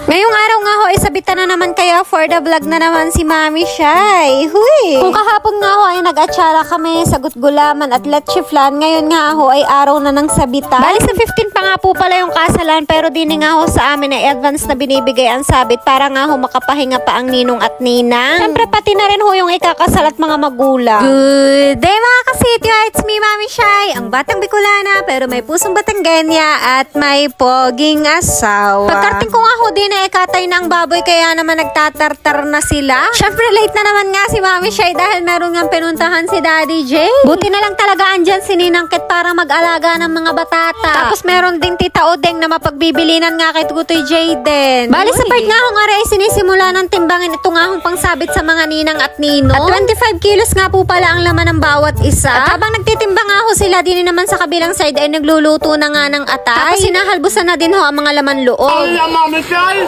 Ngayong araw nga ho ay sabitan na naman kaya for the vlog na naman si Mami Shy. Huy! Kung kahapon nga ho ay nag-atsara kami sa gutgulaman at leche flan, ngayon nga ho ay araw na ng sabitan. Bali sa 15 pa nga po pala yung kasalan, pero din nga ho sa amin ay advance na binibigay ang sabit para nga ho makapahinga pa ang ninong at ninang. Siyempre pati na rin ho yung ikakasal at mga magulang. Good day mga kasityo! It's me Mami Shy, ang batang Bicolana pero may pusong Batanggenya at may poging asawa. Pagkarting ko nga ho din ay katay ng baboy kaya naman nagtatartar na sila. Siyempre late na naman nga si Mami Shy dahil meron nga pinuntahan si Daddy J. Buti na lang talaga andyan si Ninang Ket para mag-alaga ng mga batata. Tapos meron ding Tita Odeng na mapagbibilinan nga kay Tutoy Jayden. Bali sa part nga ho nga ay sinisimula ng timbangin ito nga hong pangsabit sa mga ninang at ninong. At 25 kilos nga po pala ang laman ng bawat isa. At habang nagtitimbang nga ho sila din naman sa kabilang side ay nagluluto na nga ng atay. Tapos sinahalbusan na din ho ang mga laman loob. Hola, Mami Shy!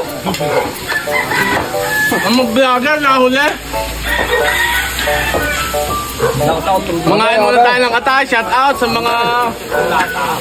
Ang mag-vlogger na huli. Mga muna tayo ng atay. Shout out sa mga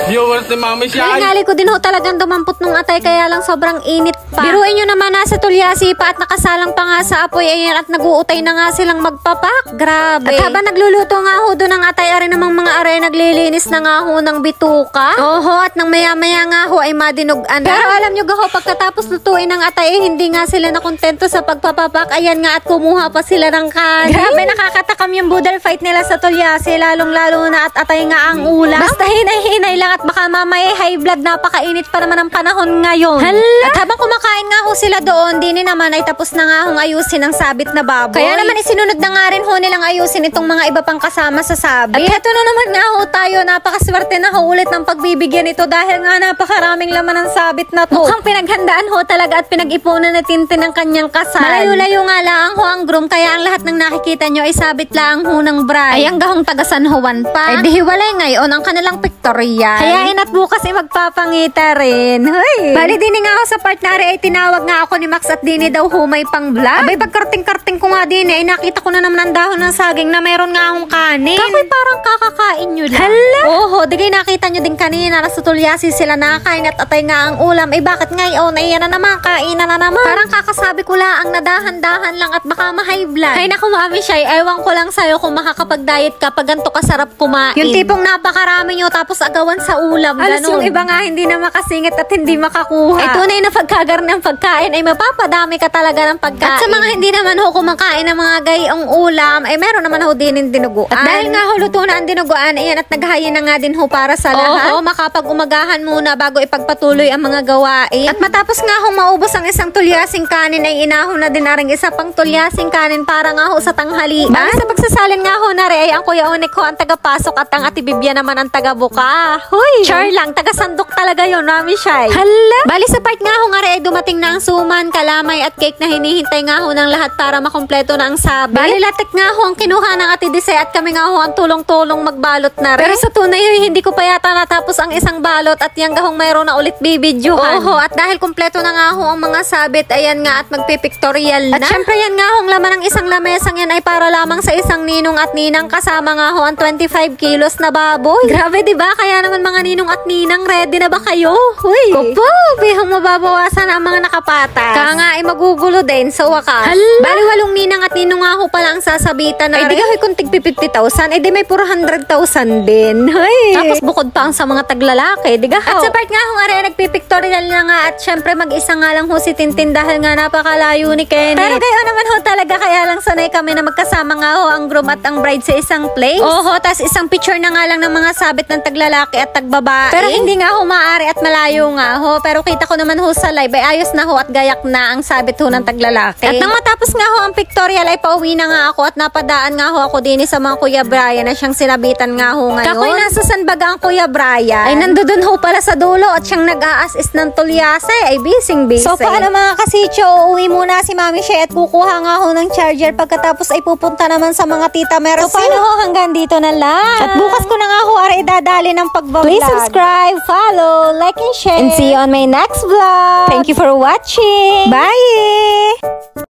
viewers ni Mami Shy. Nalingali ko din ho talagang dumampot nung atay kaya lang sobrang init pa. Biruin nyo naman nasa tulyasi pa at nakasalang pa nga sa apoy ayan at naguutay na nga silang magpapak. Grabe. At habang nagluluto nga ho doon ng atay ari namang mga aray naglilinis na nga ho ng bituka. Oho at nang maya-maya nga ho ay madinugan na. Pero alam nyo gaho pagkatapos lutuin ng atay hindi nga sila nakontento sa pagpapapak. Ayan nga at kumuha pa sila ng kanin. Grabe nakakatakam yung budal fight nila sa tulyasi lalong-lalo na at atay nga ang ulam. Basta hinay-hinay lang at baka mamaya high blood napakainit pa naman ang panahon ngayon. Hala! At habang kumakain nga ho sila doon, din naman ay tapos na nga hong ayusin ang sabit na baboy. Kaya naman isinunod na nga rin ho nilang ayusin itong mga iba pang kasama sa sabit. At heto na naman nga ho tayo, napakaswerte na ho ulit ng pagbibigyan ito dahil nga napakaraming laman ng sabit na to. Mukhang pinaghandaan ho talaga at pinag-ipunan na Tintin ng kanyang kasal. Malayo-layo nga lang ho ang groom kaya ang lahat ng nakikita nyo ay sabit lang ho ng bride. Ay ang gahong taga San Juan pa. Ay dihiwalay ngayon ang kanilang pictorial. Kaya inat bukas ay magpapangita rin. Hoy! Bali din nga ako sa part na ay tinawag nga ako ni Max at Dini daw ho may pang vlog. Abay pagkarting-karting ko nga din ay nakita ko na naman ang dahon ng saging na meron nga akong kanin. Kakoy parang kakakain nyo lang. Hala! Oho, digay nakita nyo din kanina na sa tulyasi sila nakakain at atay nga ang ulam. Ay bakit ngayon ay yan na naman, kainan na naman. Parang kakasabi ko lang ang nadahan-dahan lang at baka ma-high blood. Ay naku Mami Shy, ewan ko lang sa'yo kung makakapag-diet ka pag ganito kasarap kumain. Yung tipong napakarami nyo tapos agawan sa ulam. Alas yung iba nga hindi na makasingit at hindi makakuha. Ay tunay na pagkagar ng pagkain ay mapapadami ka talaga ng pagkain. At sa mga hindi naman ho kumakain ng mga gayong ulam ay meron naman ho din yung dinuguan. At dahil nga ho luto na ang dinuguan, ayan at naghayin na nga din ho para sa lahat. Oo, makapag-umagahan muna bago ipagpatuloy ang mga gawain. At matapos nga ho maubos ang isang tulyasing kanin ay inahon na din na rin isa pang tulyasing kanin para nga ho sa tanghalian. Bali sa pagsasalin nga ho na rin ay ang Kuya Onek ho ang tagapasok at ang Ate Bibia naman ang tagabuka. Huy! Char lang, taga-sandok talaga yun, Mami Shy. Hala! Bali sa part nga ho nga rin ay dumating na ang suman, kalamay at cake na hinihintay nga ho ng lahat para makumpleto na ang sabit. Bali latik nga ho ang kinuha ng Ate Dise at kami nga ho ang tulong-tulong magbalot na rin. Pero sa tunay hindi ko pa yata natapos ang isang balot at yung gahong mayroon na ulit bibidyohan. Oho, at dahil kumpleto na nga ho ang mga sabit, ayan nga at magpipictorial na. At syempre yan nga ho ang laman ng isang lamesang yan ay para lamang sa isang ninong at ninang kasama nga ho ang 25 kilos na baboy. Grabe diba? Kaya naman mga ninong at ninang ready na ba kayo? Huy! Opo! Bihang mababawasan ang mga nakapatas. Kaya nga ay magugulo din sa wakas. Bali walong ninang at ninong nga ho pala ang sasabitan na rin. Ay di ka kung tig 50,000 ay di may 400,000 din. Huy! Tapos bukod pa ang sa mga taglalaki. Diga ho? At sa part nga ho nga rin nagpipictorial na nga at syempre mag-isa nga lang ho si Tintin dahil nga napakalayo ni Kenneth. Pero kayo naman ho talaga kaya lang sanay kami na magkasama nga ho ang groom at ang bride sa isang place. Oho, tas isang picture na nga lang ng mga sabit ng taglalaki at tagbabae. Pero hindi nga ho maaari at malayo nga ho. Pero kita ko naman ho sa live ay ayos na ho at gayak na ang sabit ho ng taglalaki. At nang matapos nga ho ang pictorial ay pauwi na nga ako at napadaan nga ho ako din sa mga Kuya Brian na siyang sinabitan nga ho ngayon. Kakoy nasa San Baga ang Kuya Brian. Ay nandoon ho pala sa dulo at siyang nag-a-assist ng tulyase ay bising-busy. So paano mga kasityo, uuwi muna si Mami Shy at kukuha nga ho ng charger pagkatapos ay pupunta naman sa mga tita Mercy. So paano ho hanggang dito na lang. At bukas ko na nga ho aray idadali ng pagbablog. Please subscribe, follow, like and share. And see you on my next vlog. Thank you for watching. Bye!